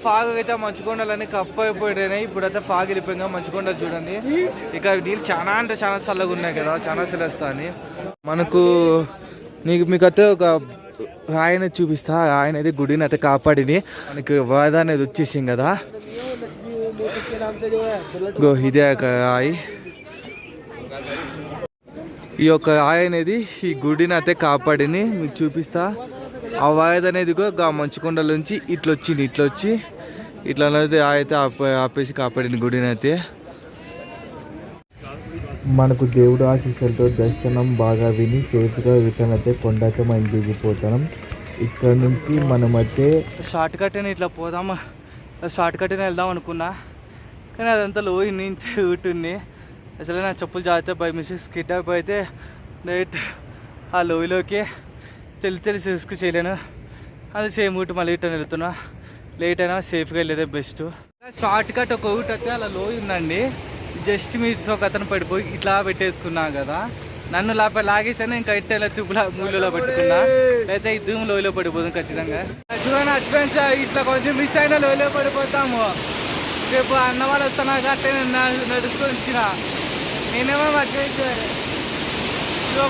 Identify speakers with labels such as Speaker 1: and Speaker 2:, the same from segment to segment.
Speaker 1: Fog అయితే మంచుకొండలన్నీ cup అయిపోయినాయి. ఇప్పుడైతే ఫాగ్ వెళ్ళిపోయింది. మంచుకొండలు చూడండి, ఇక నీళ్ళు చాలా అంటే చాలా చల్లగా ఉన్నాయి కదా, చాలా సెలవుస్తా అని మనకు. మీకైతే ఒక ఆయన చూపిస్తా. ఆయన అయితే గుడిని అయితే కాపాడింది మనకి. వాద అనేది వచ్చేసింది కదా, ఇదే ఆయి. ఈ యొక్క ఆయ అనేది ఈ గుడిని అయితే కాపాడింది. మీకు చూపిస్తా. ఆ వాయిద అనేది మంచుకొండల నుంచి ఇట్లా వచ్చి ఇట్లా అనేది అయితే ఆపేసి కాపాడింది గుడిని అయితే. మనకు దేవుడు ఆశీస్సులతో దర్శనం బాగా విని సేఫ్గా రిటర్న్ అయితే కొండకి మనం దిగిపోతాం. ఇక్కడ నుంచి మనమైతే షార్ట్ కట్ అని ఇట్లా పోదామా, షార్ట్ కట్ అని వెళ్దాం అనుకున్నా, కానీ అదంతా లోయింది, ఊటుంది. అసలు నా చెప్పులు జాగ్రత్త బై మిస్టేక్ స్కిడ్ అయిపోతే డైరెక్ట్ ఆ లోయలోకి తెలిసి రిస్క్ చేయలేను. అది సేమ్ ఊటి మళ్ళీ రిటర్న్ వెళ్తున్నా. లేట్ అయినా సేఫ్గా వెళ్ళేదే బెస్ట్. షార్ట్ కట్ ఒక ఊటి అయితే అలా లోయ ఉందండి. జస్ట్ మీట్స్ ఒక అతను పడిపోయి ఇట్లా పెట్టేసుకున్నా కదా, నన్ను లాగేసాను. ఇంకా ఇట్లా తుప్పుల మూలలో పట్టుకున్నా, అయితే ఇద్దరు లోయలో పడిపోతాం ఖచ్చితంగా. చూడండి అడ్వాన్స్ ఇట్లా కొంచెం మిస్ అయినా లోయలో పడిపోతాము. రేపు అన్న వాళ్ళు వస్తున్నా అట్టే నడుచుకొని వచ్చిన నేనేమో advance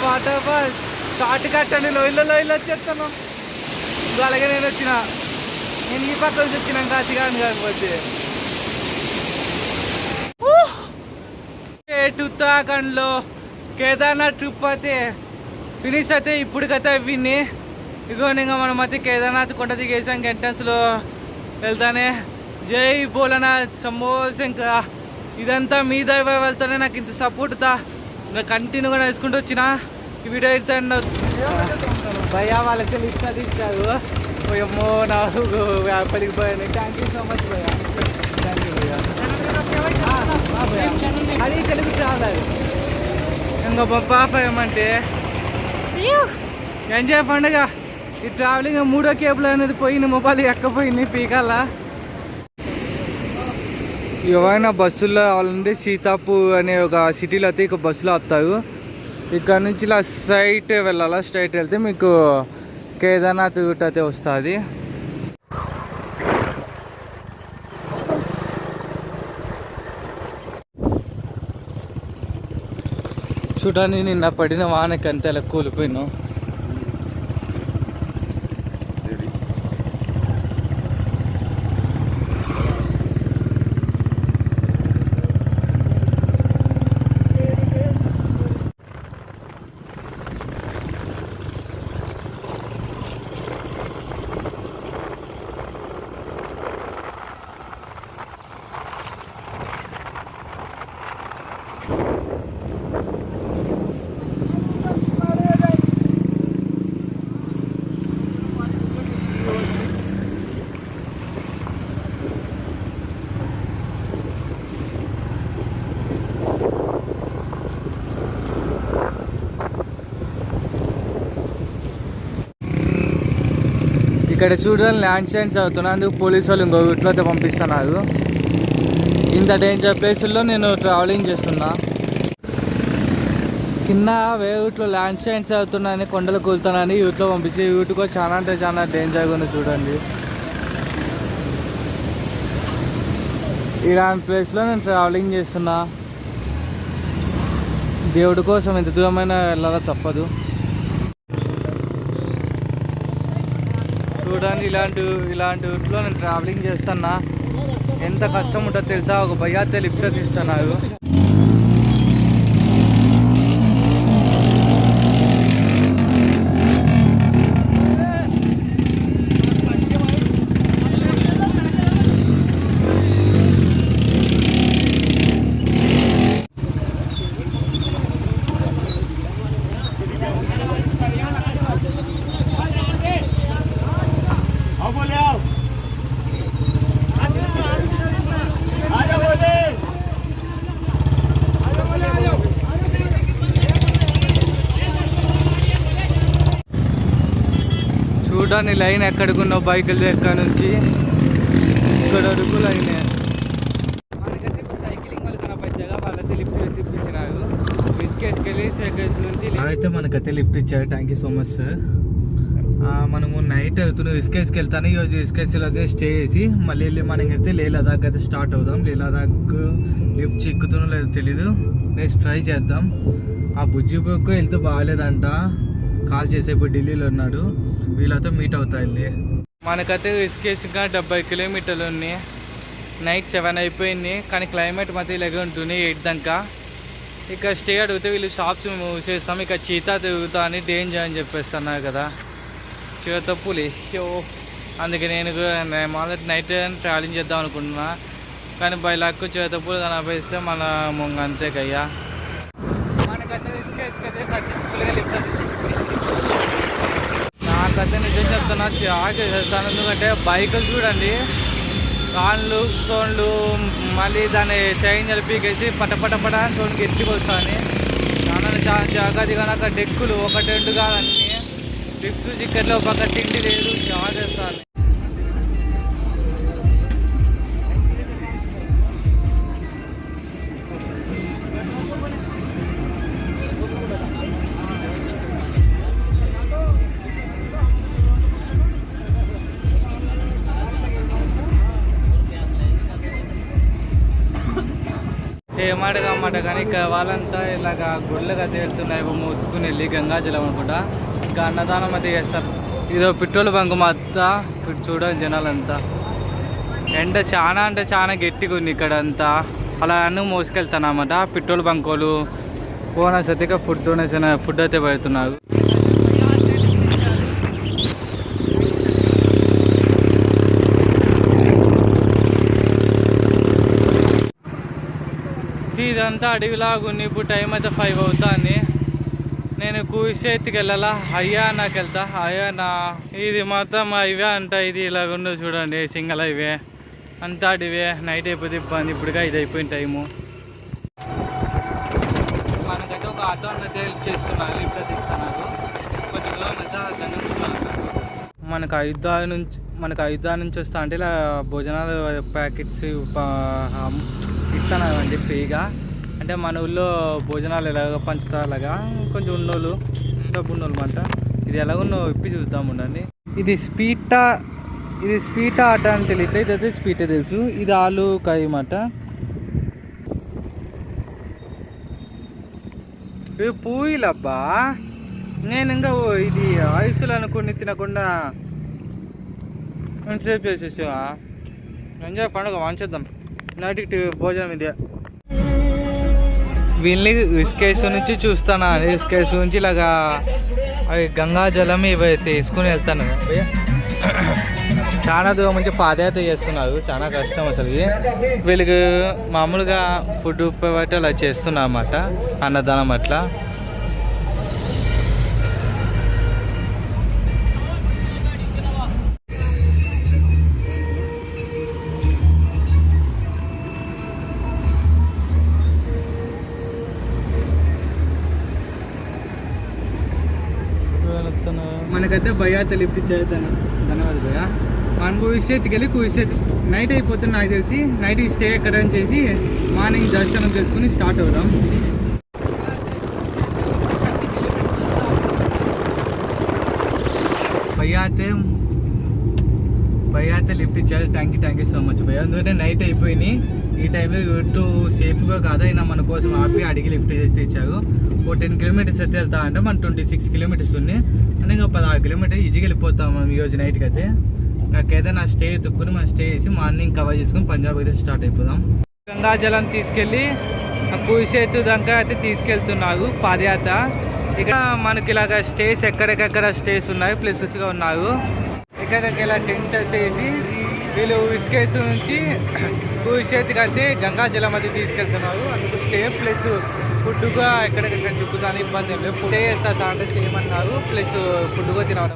Speaker 1: waterfalls shortcut అని లోయలో వచ్చేస్తాను. అలాగే నేను వచ్చిన, నేను ఈ పక్క నుంచి వచ్చినాక అతిగాను కాకపోతే ఉత్తరాఖండ్లో కేదార్నాథ్ ట్రిప్ అయితే ఫినిష్ అయితే ఇప్పటికైతే విని. ఇదిగోండి ఇంకా మనం అయితే కేదార్నాథ్ కొండ దిగేసాం. ఎంట్రన్స్లో వెళ్తానే జై భోలనాథ్ శంభో శంకర. ఇదంతా మీ దైవ వెళ్తానే నాకు ఇంత సపోర్ట్తా కంటిన్యూగా వేసుకుంటూ వచ్చిన. ఈ వీడియో అయితే భయ్యా వాళ్ళకి లిస్ట్ అది ఇచ్చారు. పోయమ్మో నాకు వ్యాపారికి పోయాను. థ్యాంక్ యూ సో మచ్ భయ్యా, థ్యాంక్ యూ భయ్యా. అది తెలుగు రాలేదు. ఇంకా పాప ఏమంటే ఎంజాయ్ పండుగ. ఈ ట్రావెలింగ్ 3వ కేబుల్ అనేది పోయింది, మొబైల్ ఎక్కపోయింది పీకల్లా. ఏమైనా బస్సుల్లో వాళ్ళంటే సీతాపూర్ అనే ఒక సిటీలో అయితే ఇక బస్సులో వస్తాయి. ఇక్కడ నుంచి ఇలా స్ట్రైట్ వెళ్ళాలా, స్ట్రైట్ వెళ్తే మీకు కేదార్నాథ్ రూట్ అయితే వస్తుంది. చూడని నిన్న పడిన వానకి అంతా ఇలా కూలిపోయినా. ఇక్కడ చూడాలి ల్యాండ్ సైన్స్ అవుతున్నా. అందుకు పోలీసు వాళ్ళు ఇంకో రూట్లో అయితే పంపిస్తున్నారు. ఇంత డేంజర్ ప్లేసుల్లో నేను ట్రావెలింగ్ చేస్తున్నా. కింద వేరే రూట్లో ల్యాండ్ సైన్స్ అవుతున్నాయని కొండలు కూలుతున్నాయని రూట్లో పంపించి రూట్కో చాలా అంటే చాలా డేంజర్గా ఉంది చూడండి. ఇలాంటి ప్లేస్లో నేను ట్రావెలింగ్ చేస్తున్నా. దేవుడి కోసం ఎంత దూరమైనా వెళ్ళాలో తప్పదు. చూడండి ఇలాంటి రూట్లో నేను ట్రావెలింగ్ చేస్తున్నా. ఎంత కష్టం ఉంటుందో తెలుసా. ఒక భయ్యా లిఫ్ట్ తీస్తున్నారు. చూడండి లైన్ ఎక్కడికున్నావు బైకులు ఎక్కడ నుంచి ఇక్కడ వరకు లైన్. మనకైతే సైక్లింగ్ వాళ్ళు కనపచ్చాగా వాళ్ళైతే లిఫ్ట్ తెప్పించినారు. రిస్కేస్కి వెళ్ళి సైకిల్స్ నుంచి అయితే మనకైతే లిఫ్ట్ ఇచ్చారు. Thank you so much sir. మనము నైట్ అవుతున్నాం, ఇస్కేస్కి వెళ్తాను. ఈరోజు ఇస్కేస్లో అయితే స్టే చేసి మళ్ళీ మనకి అయితే లే లదాఖ్ అయితే స్టార్ట్ అవుదాం. లే లదాఖ్ లిఫ్ట్ చిక్కుతున్నో లేదో తెలీదు, నెక్స్ట్ ట్రై చేద్దాం. ఆ బుజ్జి బొక్క వెళ్తే బాగాలేదంట, కాల్ చేసే ఇప్పుడు ఢిల్లీలో ఉన్నాడు, వీళ్ళతో మీట్ అవుతాయి. మనకైతే ఇస్కేస్ ఇంకా 70 కిలోమీటర్లు ఉన్నాయి. నైట్ 7 అయిపోయింది, కానీ క్లైమేట్ మాత్రం ఇలాగే ఉంటుంది 8 దాకా. ఇక స్టే అడిగితే వీళ్ళు షాప్స్ మూసేస్తాం, ఇక చీతా తిరుగుతా అని డేంజర్ అని చెప్పేస్తున్నారు కదా, చివతప్పులి. అందుకే నేను మామూలు నైట్ ట్రావెలింగ్ చేద్దాం అనుకుంటున్నా, కానీ బై లక్ చివతప్పులు కనిపిస్తే మన ముంగ అంతే కయ్యా. మనకైతే ఇసుకేసుకైతే సక్సెస్ఫుల్గా లిఫ్ట్ నాకైతే నిజం చెప్తున్నా చాలా చేస్తాను. ఎందుకంటే బైకులు చూడండి, కాన్లు సోన్లు, మళ్ళీ దాన్ని చైన్ పీకేసి పటపటపట సోన్కి ఎత్తికి వస్తాను. చాలా జాగ్రత్త కనుక డెక్కులు 1-2 కాదన్నీ, లిఫ్ట్ చికెట్లో పక్క తిండి లేదు, చాలా చేస్తాను. ఏమాటగా కానీ ఇక వాళ్ళంతా ఇలాగ గుళ్ళగా తేలుతున్నాయి, మూసుకుని వెళ్ళి గంగాజలం అనుకుంటా. ఇంకా అన్నదానం అయితే చేస్తారు. ఇదో పెట్రోల్ బంక్ మొత్తం చూడండి జనాలంతా. ఎండ చాలా అంటే చాలా గట్టిగా ఉంది ఇక్కడ అంతా. అలా అన్నీ మోసుకెళ్తాను అన్నమాట. పెట్రోల్ బంకోలు ఓనర్స్ అయితే ఇక ఫుడ్ అయితే పెడుతున్నారు. ఇదంతా అడవిలాగా ఉంది. ఇప్పుడు టైం అయితే 5 అవుతుంది. నేను కూసేత్తికి వెళ్ళాలా, అయ్యా నాకు వెళ్తా. అయ్యా నా ఇది మొత్తం హైవే అంట, ఇది ఇలాగ ఉండదు చూడండి, సింగల్ హైవే అంతా అడివే. నైట్ అయిపోతే ఇబ్బంది, ఇప్పుడుగా ఇది అయిపోయిన టైము. మనకైతే ఒక ఆటో అయితే హెల్ప్ చేస్తున్నారు, లిఫ్ట్ తీస్తున్నారు. కొంచెం దూరం అయితే దాన్ని కూర్చోాలి. మనకు అయోధ్య నుంచి వస్తా అంటే ఇలా భోజనాలు ప్యాకెట్స్ ఇస్తానండి ఫ్రీగా. అంటే మన ఊళ్ళో భోజనాలు ఎలాగో పంచుతా అలాగా, కొంచెం ఉన్నోళ్ళు డబ్బు ఉన్నోళ్ళు మాట. ఇది ఎలాగో ఇప్పి చూద్దాం ఉండండి. ఇది స్పీటా ఆట అని తెలియట్లేదు, ఇదైతే స్పీటే తెలుసు. ఇది ఆలు కాయ మాట. ఇవి పూయిలబ్బా, నేను ఇంకా ఇది ఆయుస్సులు అనుకుని తినకుండా సేపు చేసేసా. ఎంజాయ్ పండుగ వాంచేద్దాం, నైట్కి భోజనం ఇదే. వీళ్ళని ఇసుకేసు నుంచి చూస్తాను, ఇసుకేసు నుంచి ఇలాగా అవి గంగాజలం ఇవి తీసుకుని వెళ్తాను. చాలా దూరం నుంచి పాదయాత్ర చేస్తున్నారు, చాలా కష్టం అసలు. వీళ్ళకి మామూలుగా ఫుడ్ ప్రొవైడ్ అలా చేస్తున్నారు అన్నమాట, అన్నదానం అట్లా. మనకైతే భయ్యాత లిఫ్ట్ ఇచ్చేద్దాను, ధన్యవాదాలు భయ్యా. మనం కుయిసేత్కి వెళ్ళి నైట్ అయిపోతుంది నాకు తెలిసి. నైట్ స్టే ఎక్కడ చేసి మార్నింగ్ దర్శనం చేసుకుని స్టార్ట్ అవుదాం. భయ్యా అయితే లిఫ్ట్ ఇచ్చారు. థ్యాంక్ యూ సో మచ్ భయ్యా. ఎందుకంటే నైట్ అయిపోయినాయి, ఈ టైంలో ఇటు సేఫ్గా కాదైనా మన కోసం ఆపి అడిగి లిఫ్ట్ అయితే ఇచ్చారు. ఓ 10 కిలోమీటర్స్ అయితే వెళ్తా అంటే మన 26 కిలోమీటర్స్ ఉన్నాయి అంటే ఇంకా 16 కిలోమీటర్స్ ఈజీగా వెళ్ళిపోతాం మనం ఈరోజు నైట్కి అయితే. నాకు ఏదైనా స్టే ఎత్తుక్కుని మనం స్టే చేసి మార్నింగ్ కవర్ చేసుకుని పంజాబ్ అయితే స్టార్ట్ అయిపోదాం. గంగాజలం తీసుకెళ్ళి కుయిసేతు దాకా అయితే తీసుకెళ్తున్నారు పాదయాత్ర. ఇక మనకి ఇలాగ స్టేస్ ఎక్కడెక్కడ స్టేస్ ఉన్నాయి, ప్లేసెస్గా ఉన్నారు. ఎక్కడికి ఇలా టెంట్స్ అయితే వేసి వీళ్ళు ఇసుకేసు నుంచి కుయిసేతుకి అయితే గంగాజలం అయితే తీసుకెళ్తున్నారు. అందుకు స్టే ప్లస్ ఫుడ్గా ఎక్కడెక్కడ చుక్కుతాను ఇబ్బంది ఏం లేదు. స్టే చేస్తా సార్ అంటే చేయమన్నారు, ప్లస్ ఫుడ్గా తినాలి.